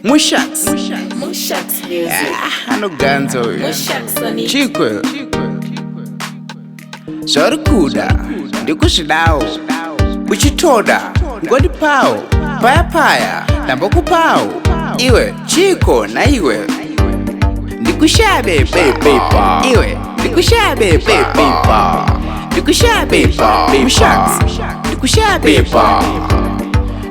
Mushax-music. Anoganzo Mushax-music. Chico Zorukuda Ndikushidawo Uchitoda Ngodi pao Paya paya Namboku pao Iwe Chico na iwe Ndikushabe BEPA Iwe Ndikushabe BEPA Ndikushabe Mushax Ndikushabe BEPA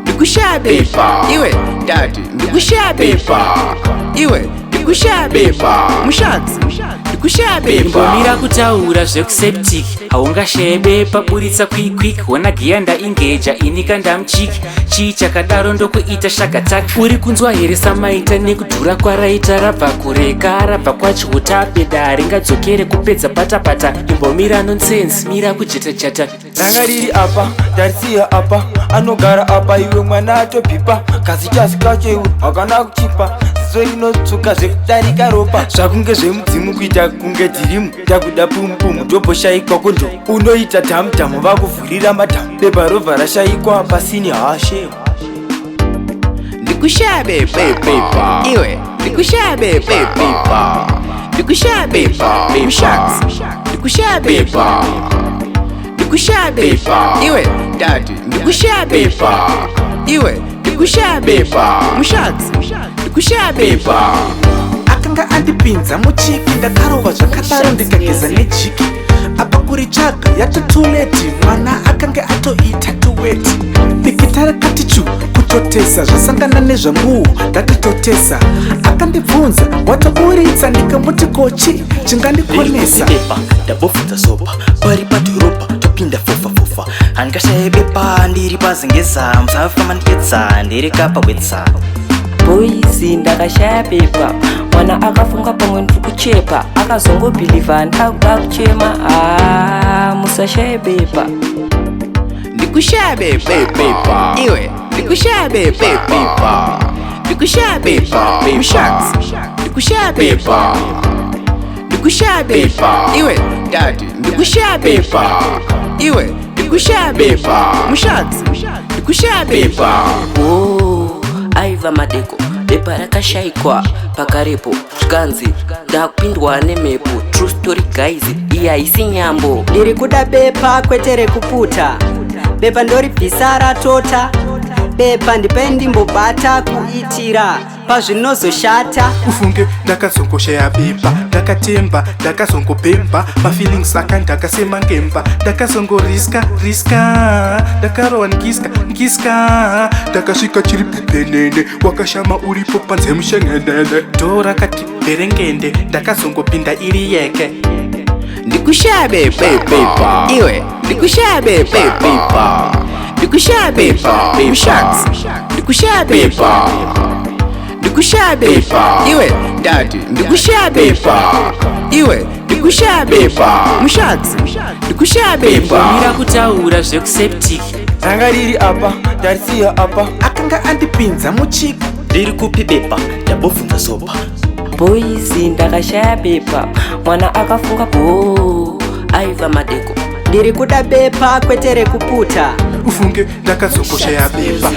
Ndikushabe Iwe Daddy Ndikushabe Iwe Ndikushabe Mushax Ndikushabe Mbomira kutaura zvekuseptic haungashaye bepa buritsa quick wona giyanda ingeja inika ndamuchiki chii chakadaro ndokuita shakataki uri kunzwa here samaita nekudhura kwaraita rabva kureka rabva kwachiutape ringadzokere kupedza patapata imbomira nonsense mira kujetachata ranga riri apa ndarisiya apa anogara apa iwe mwana atopipa kasi chasi kacho iwe hakana kuchipa ziso rinotsuka zvekudarika ropa zvakunge zvemudzimu kuita kunge dhirimu takuda pumupumu tomboshaikwa kondo unoita dhamudhamu vakuvhurira madhamu bepa robva rashayikwa pasini hashe Ndikushabe BEPA Iwe Ndikushabe BEPA Ndikushabe Mushax Ndikushabe Ndikushabe Iwe Daddy Ndikushabe Iwe Ndikushabe Mushax Ndikushabe akanga andipinza muchiki ndakarova zvakadaro ndikageza nejiki apa kuri chaga yatotuleti mwana akanga atoita tuweti dikitara katichu kutotesa zvasangana nezvambuhu ndatototesa akandibvunza watoburitsa ndikamuti kochi chingandikonesa ndabvunza sopa pari padhorobha topinda fofa handingashaye bepa ndiri pazingeza musafamba ndiedza ndiri kapa wetsa boisi ndakashaya bepa mwana akafunga pamwe ndiri kuchepa akazongobhilivha ndakuda kuchema musashaye bepa Ndikushabe BEPA Iwe Ndikushabe BEPA Ndikushabe Mushax Ndikushabe Ndikushabe Iwe Daddy Ndikushabe Iwe Ndikushabe Mushax Ndikushabe aiva madeko bepa rakashayikwa pakarepo zvikanzi ndakupindwa nemhepo true story guys iyi haisi nyambo ndiri kuda bepa kwete rekuputa bepa ndoribvisa ratota bepa ndipai ndimbobata kuitira pazvinozoshata ufunge ndakazongoshaya bepa ndakatemba ndakazongopemba mafeelings aka ndakasema ngemba ndakazongoriska ndakarohwa ngiska ndakasvika chiri pepenene wakashama uripo panze mushengenene dho rakati bherengende ndakazongopinda iri yeke Ndikushabe BEPA Iwe Ndikushabe BEPA Ndikushabe Mushax Ndikushabe Iwe Daddy Ndikushabe Iwe Ndikushabe Mushax Ndikushabe mbomira kutaura zvekuseptic ranga riri apa ndarisiya apa akanga andipinza muchiki riri kupi bepa ndabvunza sopa boisi ndakashaya bepa mwana akafunga aiva madeko ndiri kuda bepa kwete rekuputa ufunge ndakazongoshaya bepa